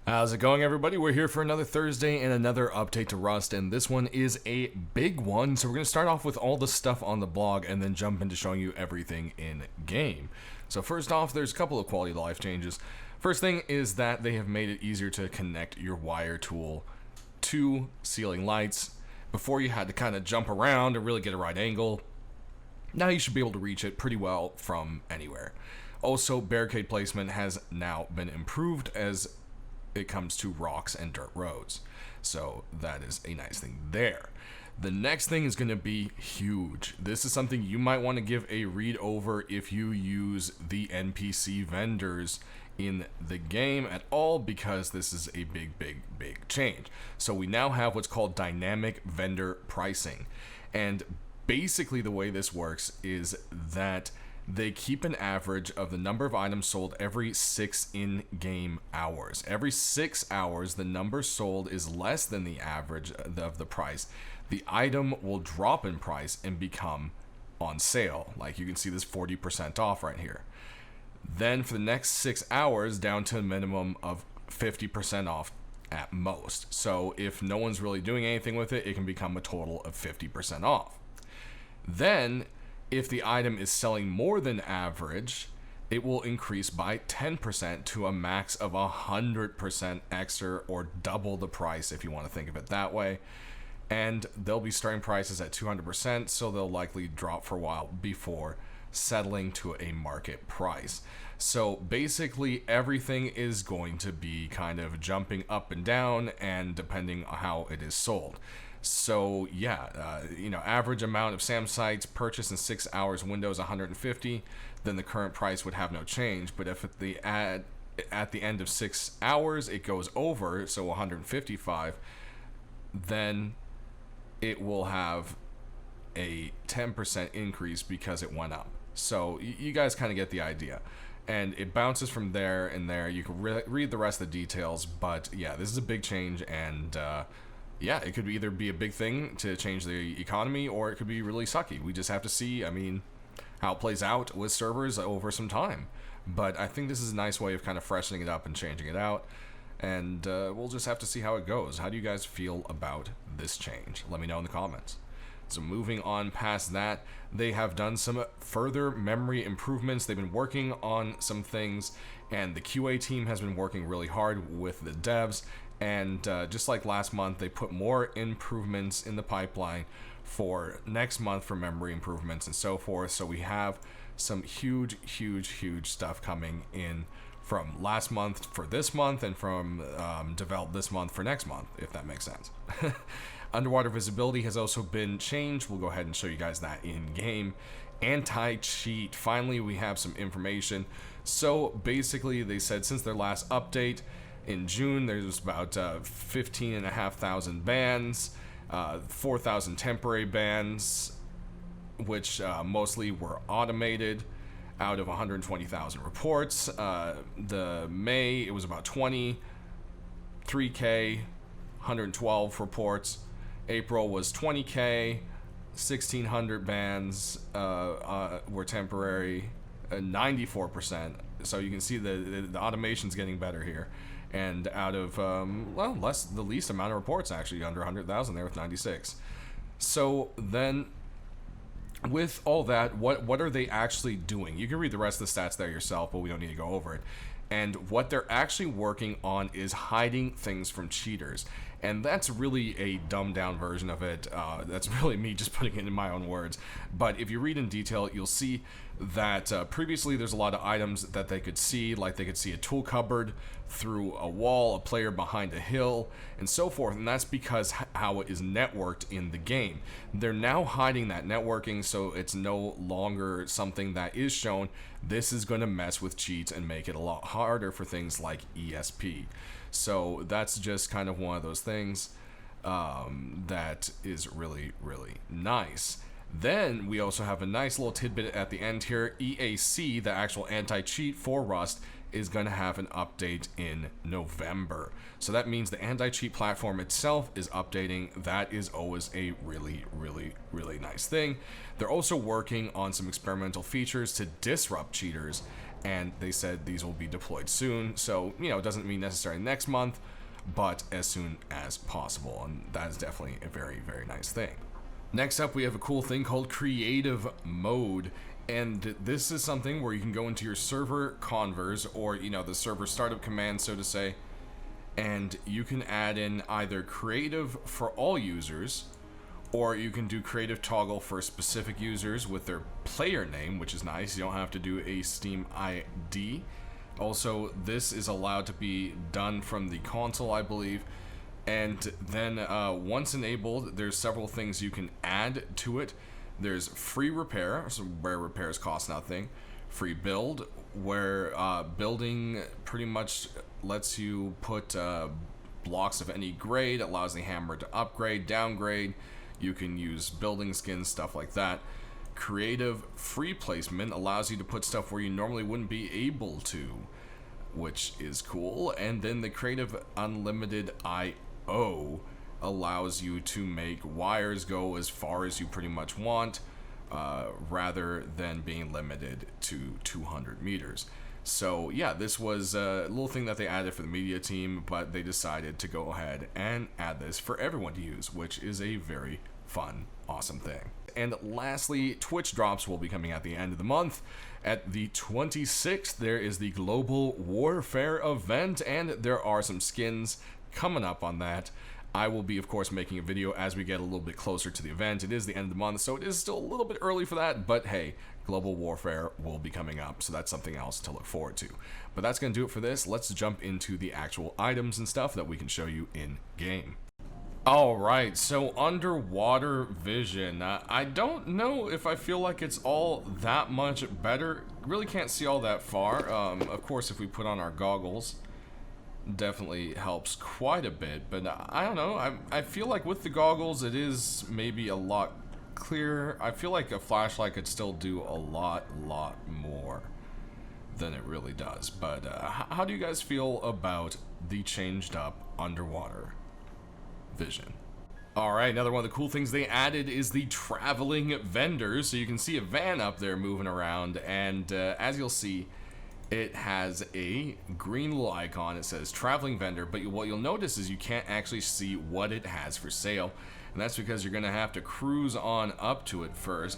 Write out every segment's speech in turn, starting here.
How's it going, everybody? We're here for another Thursday and another update to Rust, and this one is a big one. So we're going to start off with all the stuff on the blog and then jump into showing you everything in game. So first off, there's a couple of quality of life changes. First thing is that they have made it easier to connect your wire tool to ceiling lights. Before you had to kind of jump around and really get a right angle. Now you should be able to reach it pretty well from anywhere. Also, barricade placement has now been improved as it comes to rocks and dirt roads. So that is a nice thing there. The next thing is going to be huge. This is something you might want to give a read over if you use the NPC vendors in the game at all, because this is a big change. So we now have what's called dynamic vendor pricing. And basically the way this works is that they keep an average of the number of items sold every 6 in-game hours. Every 6 hours, the number sold is less than the average of the price. The item will drop in price and become on sale. Like you can see this 40% off right here. Then for the next 6 hours, down to a minimum of 50% off at most. So if no one's really doing anything with it, it can become a total of 50% off. Then if the item is selling more than average, it will increase by 10% to a max of 100% extra, or double the price if you want to think of it that way. And they'll be starting prices at 200%, so they'll likely drop for a while before settling to a market price. So basically everything is going to be kind of jumping up and down, and depending on how it is sold. So yeah, average amount of SAM sites purchased in 6 hours window is 150, then the current price would have no change. But if at the end of 6 hours it goes over, so 155, then it will have a 10% increase because it went up. So you guys kind of get the idea. And it bounces from there and there. You can read the rest of the details, but yeah, this is a big change, and yeah, it could either be a big thing to change the economy, or it could be really sucky. We just have to see, how it plays out with servers over some time. But I think this is a nice way of kind of freshening it up and changing it out. And we'll just have to see how it goes. How do you guys feel about this change? Let me know in the comments. So moving on past that, they have done some further memory improvements. They've been working on some things, and the QA team has been working really hard with the devs. And just like last month, they put more improvements in the pipeline for next month for memory improvements and so forth. So we have some huge stuff coming in from last month for this month, and from developed this month for next month, if that makes sense. Underwater visibility has also been changed. We'll go ahead and show you guys that in game. Anti-cheat. Finally, we have some information. So basically, they said since their last update in June, there's about 15,500 bans, 4,000 temporary bans, which mostly were automated out of 120,000 reports. The May, it was about 20, 3K, 112 reports. April was 20K, 1,600 bans were temporary, 94%. So you can see the automation's getting better here. And out of, the least amount of reports, actually, under 100,000 there with 96. So then, with all that, what are they actually doing? You can read the rest of the stats there yourself, but we don't need to go over it. And what they're actually working on is hiding things from cheaters. And that's really a dumbed down version of it. That's really me just putting it in my own words. But if you read in detail, you'll see that previously there's a lot of items that they could see, like they could see a tool cupboard through a wall, a player behind a hill, and so forth. And that's because how it is networked in the game. They're now hiding that networking, so it's no longer something that is shown. This is going to mess with cheats and make it a lot harder for things like ESP. So that's just kind of one of those things that is really nice. Then we also have a nice little tidbit at the end here. EAC, the actual anti-cheat for Rust, is going to have an update in November. So that means the anti-cheat platform itself is updating. That is always a really nice thing. They're also working on some experimental features to disrupt cheaters, and they said these will be deployed soon. So, you know, it doesn't mean necessarily next month, but as soon as possible, and that is definitely a very, very nice thing. Next up, we have a cool thing called Creative Mode, and this is something where you can go into your server convers, or, you know, the server startup command, so to say, and you can add in either creative for all users, or you can do creative toggle for specific users with their player name, which is nice. You don't have to do a Steam ID. Also, this is allowed to be done from the console, I believe. And then once enabled, there's several things you can add to it. There's free repair, so where repairs cost nothing. Free build, where building pretty much lets you put blocks of any grade, allows the hammer to upgrade, downgrade. You can use building skins, stuff like that. Creative free placement allows you to put stuff where you normally wouldn't be able to, which is cool. And then the creative unlimited I/O allows you to make wires go as far as you pretty much want, rather than being limited to 200 meters. So yeah, this was a little thing that they added for the media team, but they decided to go ahead and add this for everyone to use, which is a very fun, awesome thing. And lastly, Twitch drops will be coming at the end of the month. At the 26th, there is the Global Warfare event, and there are some skins coming up on that. I will be, of course, making a video as we get a little bit closer to the event. It is the end of the month, so it is still a little bit early for that, but hey, Global Warfare will be coming up, so that's something else to look forward to. But that's going to do it for this. Let's jump into the actual items and stuff that we can show you in-game. Alright, so underwater vision. I don't know if I feel like it's all that much better. Really can't see all that far. Of course, if we put on our goggles, definitely helps quite a bit, but I don't know. I feel like with the goggles it is maybe a lot clearer. I feel like a flashlight could still do a lot more than it really does. But how do you guys feel about the changed up underwater vision? Alright, another one of the cool things they added is the traveling vendors. So you can see a van up there moving around, and as you'll see, it has a green little icon. It says traveling vendor, but what you'll notice is you can't actually see what it has for sale, and that's because you're gonna have to cruise on up to it first.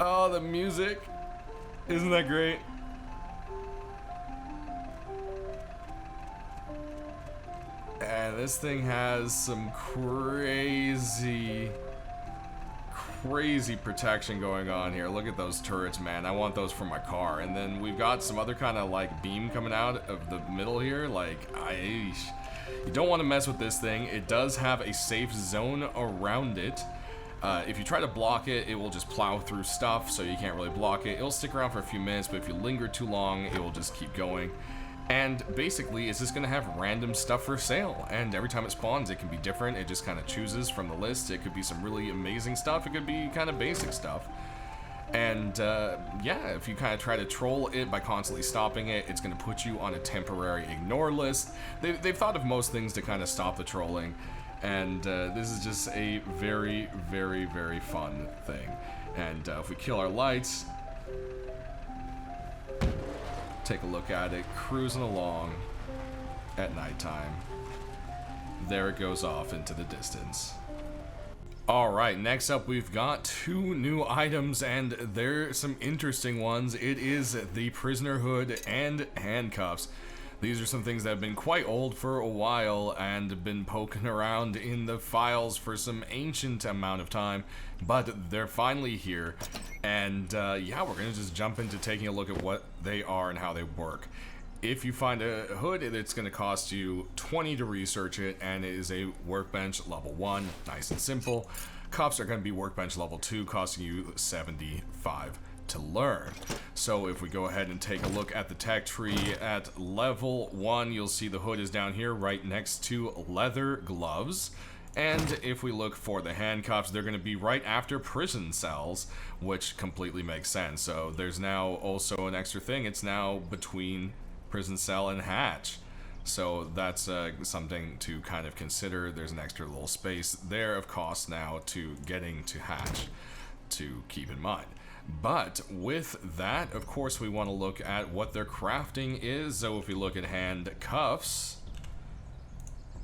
Oh, the music, isn't that great? And this thing has some crazy protection going on here. Look at those turrets, man. I want those for my car. And then we've got some other kind of like beam coming out of the middle here. Like, you don't want to mess with this thing. It does have a safe zone around it. If you try to block it, it will just plow through stuff, so you can't really block it. It'll stick around for a few minutes, but if you linger too long, it will just keep going. And basically, it's just going to have random stuff for sale, and every time it spawns, it can be different. It just kind of chooses from the list. It could be some really amazing stuff. It could be kind of basic stuff. And yeah, if you kind of try to troll it by constantly stopping it, it's going to put you on a temporary ignore list. They've thought of most things to kind of stop the trolling, and this is just a very fun thing. And if we kill our lights, take a look at it, cruising along at nighttime. There it goes off into the distance. Alright, next up we've got two new items, and they're some interesting ones. It is the prisoner hood and handcuffs. These are some things that have been quite old for a while and been poking around in the files for some ancient amount of time, but they're finally here. And yeah, we're gonna just jump into taking a look at what they are and how they work. If you find a hood, it's going to cost you 20 to research it, and it is a workbench level 1, nice and simple. Cuffs are going to be workbench level 2, costing you 75 to learn. So if we go ahead and take a look at the tech tree at level 1, you'll see the hood is down here right next to leather gloves. And if we look for the handcuffs, they're going to be right after prison cells, which completely makes sense. So there's now also an extra thing. It's now between prison cell and hatch. So that's something to kind of consider. There's an extra little space there of cost now to getting to hatch to keep in mind. But with that, of course, we want to look at what their crafting is. So if we look at handcuffs,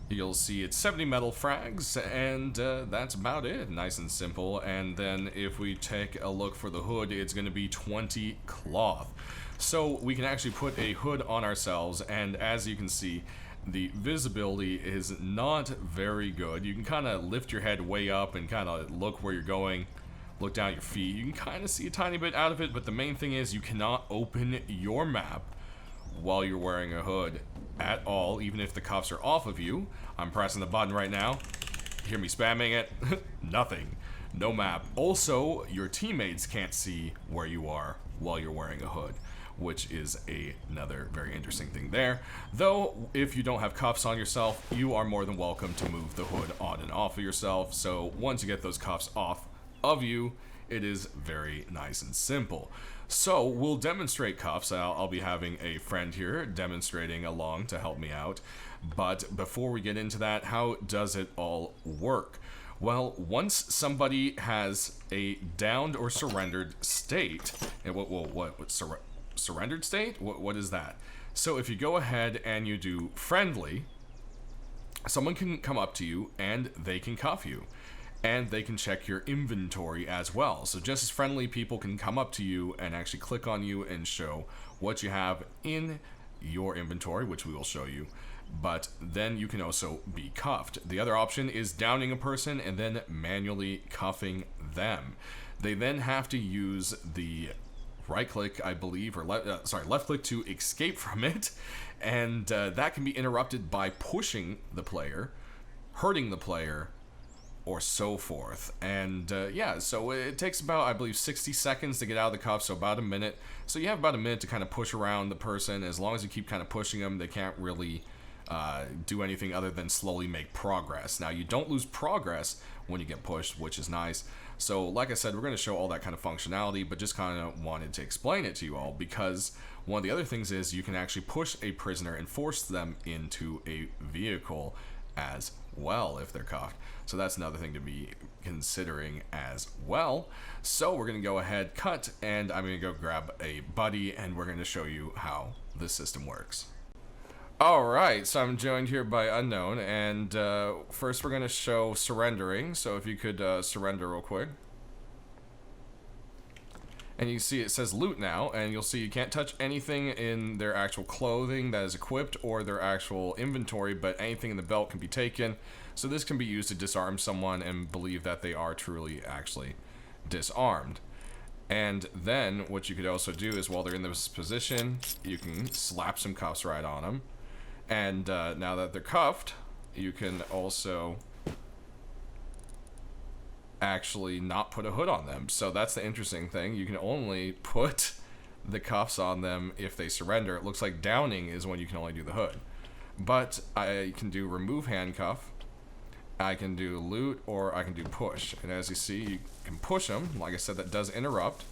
you'll see it's 70 metal frags, and that's about it. Nice and simple. And then if we take a look for the hood, it's going to be 20 cloth. So we can actually put a hood on ourselves, and as you can see, the visibility is not very good. You can kind of lift your head way up and kind of look where you're going, look down at your feet. You can kind of see a tiny bit out of it, but the main thing is you cannot open your map while you're wearing a hood at all, even if the cuffs are off of you. I'm pressing the button right now. Hear me spamming it? Nothing. No map. Also, your teammates can't see where you are while you're wearing a hood, which is another very interesting thing there. Though, if you don't have cuffs on yourself, you are more than welcome to move the hood on and off of yourself. So once you get those cuffs off of you, it is very nice and simple. So we'll demonstrate cuffs. I'll be having a friend here demonstrating along to help me out. But before we get into that, how does it all work? Well, once somebody has a downed or surrendered state, and surrendered state? What is that? So if you go ahead and you do friendly, someone can come up to you and they can cuff you. And they can check your inventory as well. So just as friendly people can come up to you and actually click on you and show what you have in your inventory, which we will show you. But then you can also be cuffed. The other option is downing a person and then manually cuffing them. They then have to use the right click, I believe, or left click to escape from it. And that can be interrupted by pushing the player, hurting the player, or so forth. And yeah, so it takes about, I believe, 60 seconds to get out of the cuff, so about a minute. So you have about a minute to kind of push around the person. As long as you keep kind of pushing them, they can't really do anything other than slowly make progress. Now, you don't lose progress when you get pushed, which is nice. So like I said, we're going to show all that kind of functionality, but just kind of wanted to explain it to you all, because one of the other things is you can actually push a prisoner and force them into a vehicle as well if they're cuffed. So that's another thing to be considering as well. So we're going to go ahead, cut, and I'm going to go grab a buddy, and we're going to show you how the system works. Alright, so I'm joined here by Unknown, and first we're going to show surrendering. So if you could surrender real quick. And you can see it says loot now, and you'll see you can't touch anything in their actual clothing that is equipped or their actual inventory, but anything in the belt can be taken. So this can be used to disarm someone and believe that they are truly actually disarmed. And then what you could also do is while they're in this position, you can slap some cuffs right on them. And now that they're cuffed, you can also actually not put a hood on them. So that's the interesting thing. You can only put the cuffs on them if they surrender. It looks like downing is when you can only do the hood. But I can do remove handcuff, I can do loot, or I can do push. And as you see, you can push them. Like I said, that does interrupt.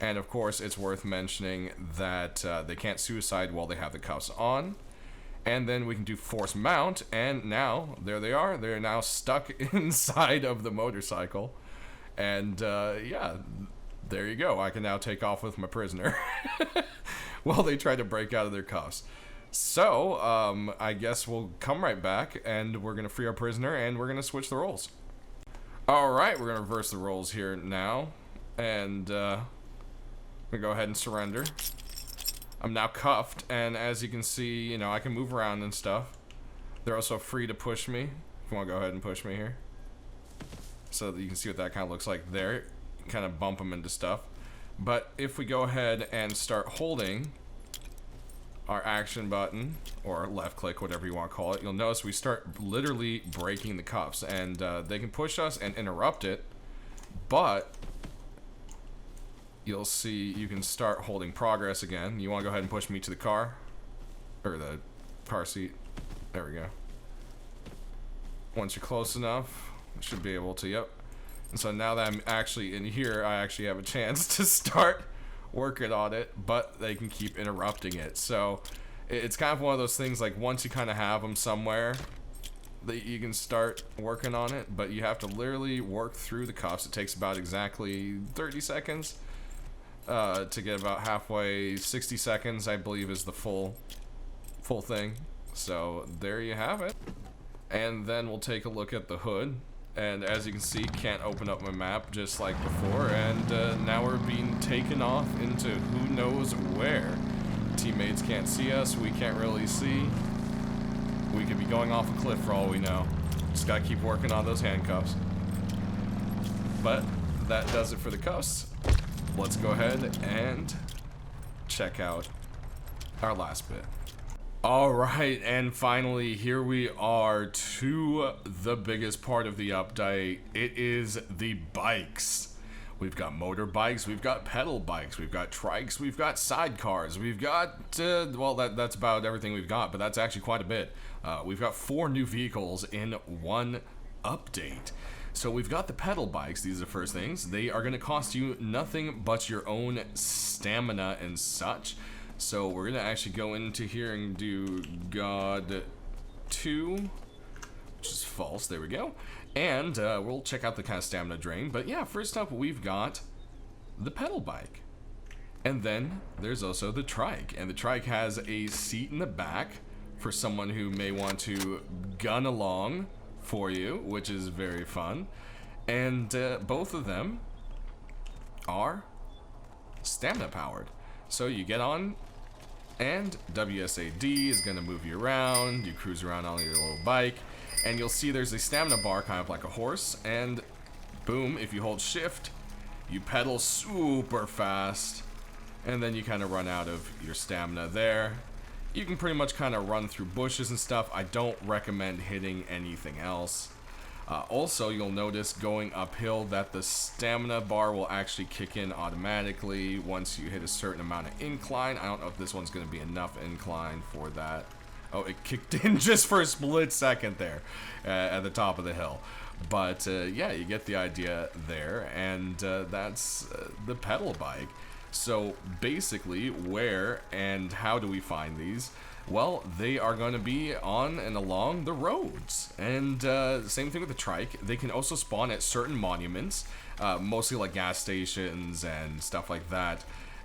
And of course, it's worth mentioning that they can't suicide while they have the cuffs on. And then we can do force mount, and now, there they are. They're now stuck inside of the motorcycle. And, yeah, there you go. I can now take off with my prisoner while they try to break out of their cuffs. So, I guess we'll come right back, and we're going to free our prisoner, and we're going to switch the roles. Alright, we're going to reverse the roles here now. And, we're going to go ahead and surrender. I'm now cuffed, and as you can see, you know, I can move around and stuff. They're also free to push me. If you want to go ahead and push me here. So that you can see what that kind of looks like there. Kind of bump them into stuff. But if we go ahead and start holding our action button, or left click, whatever you want to call it, you'll notice we start literally breaking the cuffs. And they can push us and interrupt it, but you'll see you can start holding progress again. You want to go ahead and push me to the car, or the car seat. There we go. Once you're close enough, I should be able to, yep. And so now that I'm actually in here, I actually have a chance to start working on it, but they can keep interrupting it. So it's kind of one of those things, like, once you kind of have them somewhere, that you can start working on it, but you have to literally work through the cuffs. It takes about exactly 30 seconds to get about halfway. 60 seconds, I believe, is the full thing. So there you have it. And then we'll take a look at the hood. And as you can see, can't open up my map just like before. And now we're being taken off into who knows where. Teammates can't see us. We can't really see. We could be going off a cliff for all we know. Just gotta keep working on those handcuffs. But that does it for the cuffs. Let's go ahead and check out our last bit. Alright, and finally, here we are to the biggest part of the update. It is the bikes. We've got motorbikes, we've got pedal bikes, we've got trikes, we've got sidecars, we've got, well, that's about everything we've got, but that's actually quite a bit. We've got 4 new vehicles in one update. So we've got the pedal bikes. These are the first things. They are going to cost you nothing but your own stamina and such. So we're going to actually go into here and do God 2, which is false. There we go. And we'll check out the kind of stamina drain. But yeah, first up, we've got the pedal bike. And then there's also the trike. And the trike has a seat in the back for someone who may want to gun along for you, which is very fun. And both of them are stamina powered. So you get on, and WSAD is going to move you around. You cruise around on your little bike, and you'll see there's a stamina bar, kind of like a horse, and boom, if you hold shift, you pedal super fast, and then you kind of run out of your stamina there. You can pretty much kind of run through bushes and stuff. I don't recommend hitting anything else. Also, you'll notice going uphill that the stamina bar will actually kick in automatically once you hit a certain amount of incline. I don't know if this one's going to be enough incline for that. Oh, it kicked in just for a split second there at the top of the hill. But yeah, you get the idea there, and that's the pedal bike. So basically, where and how do we find these? Well, they are going to be on and along the roads. And same thing with the trike. They can also spawn at certain monuments, mostly like gas stations and stuff like that.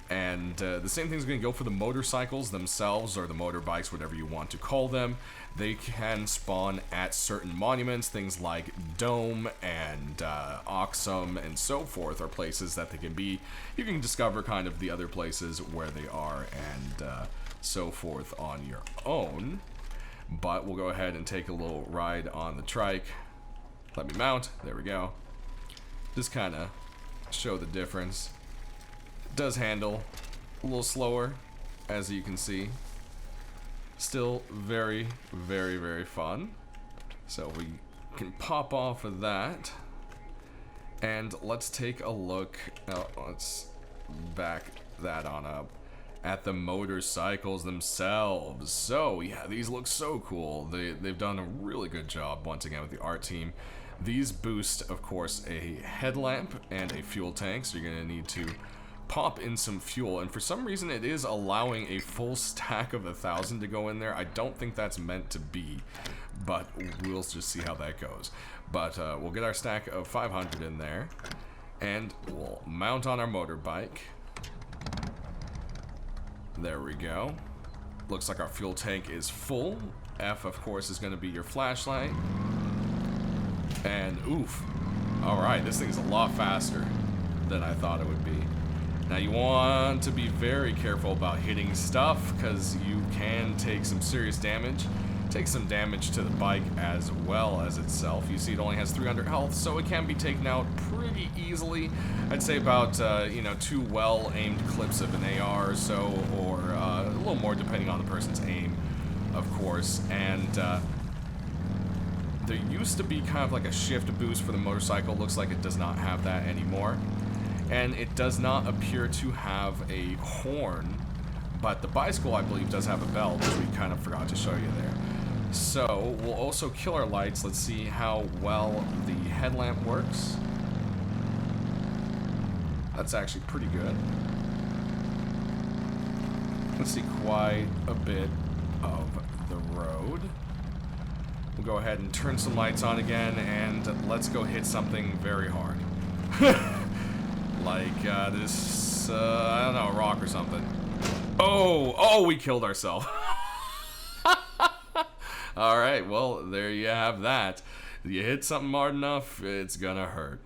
And the same thing's going to go for the motorcycles themselves, or the motorbikes, whatever you want to call them. They can spawn at certain monuments. Things like Dome and Oxum and so forth are places that they can be. You can discover kind of the other places where they are and so forth on your own. But we'll go ahead and take a little ride on the trike. Let me mount. There we go. Just kind of show the difference. It does handle a little slower, as you can see. Still very, very, very fun. So we can pop off of that. And let's take a look. Let's back that on up at the motorcycles themselves. So yeah, these look so cool. They've done a really good job once again with the art team. These boost, of course, a headlamp and a fuel tank, so you're gonna need to pop in some fuel, and for some reason it is allowing a full stack of 1,000 to go in there. I don't think that's meant to be, but we'll just see how that goes. But we'll get our stack of 500 in there, and we'll mount on our motorbike. There we go. Looks like our fuel tank is full. F, of course, is going to be your flashlight. And oof. Alright, this thing's a lot faster than I thought it would be. Now you want to be very careful about hitting stuff, because you can take some serious damage. Take some damage to the bike as well as itself. You see it only has 300 health, so it can be taken out pretty easily. I'd say about, 2 well-aimed clips of an AR or so, or a little more depending on the person's aim, of course. And there used to be kind of like a shift boost for the motorcycle. Looks like it does not have that anymore. And it does not appear to have a horn, but the bicycle, I believe, does have a bell, which we kind of forgot to show you there. So we'll also kill our lights. Let's see how well the headlamp works. That's actually pretty good. Let's see, quite a bit of the road. We'll go ahead and turn some lights on again, and let's go hit something very hard. Like this, I don't know, a rock or something. Oh, we killed ourselves. Alright, well, there you have that. You hit something hard enough, it's gonna hurt.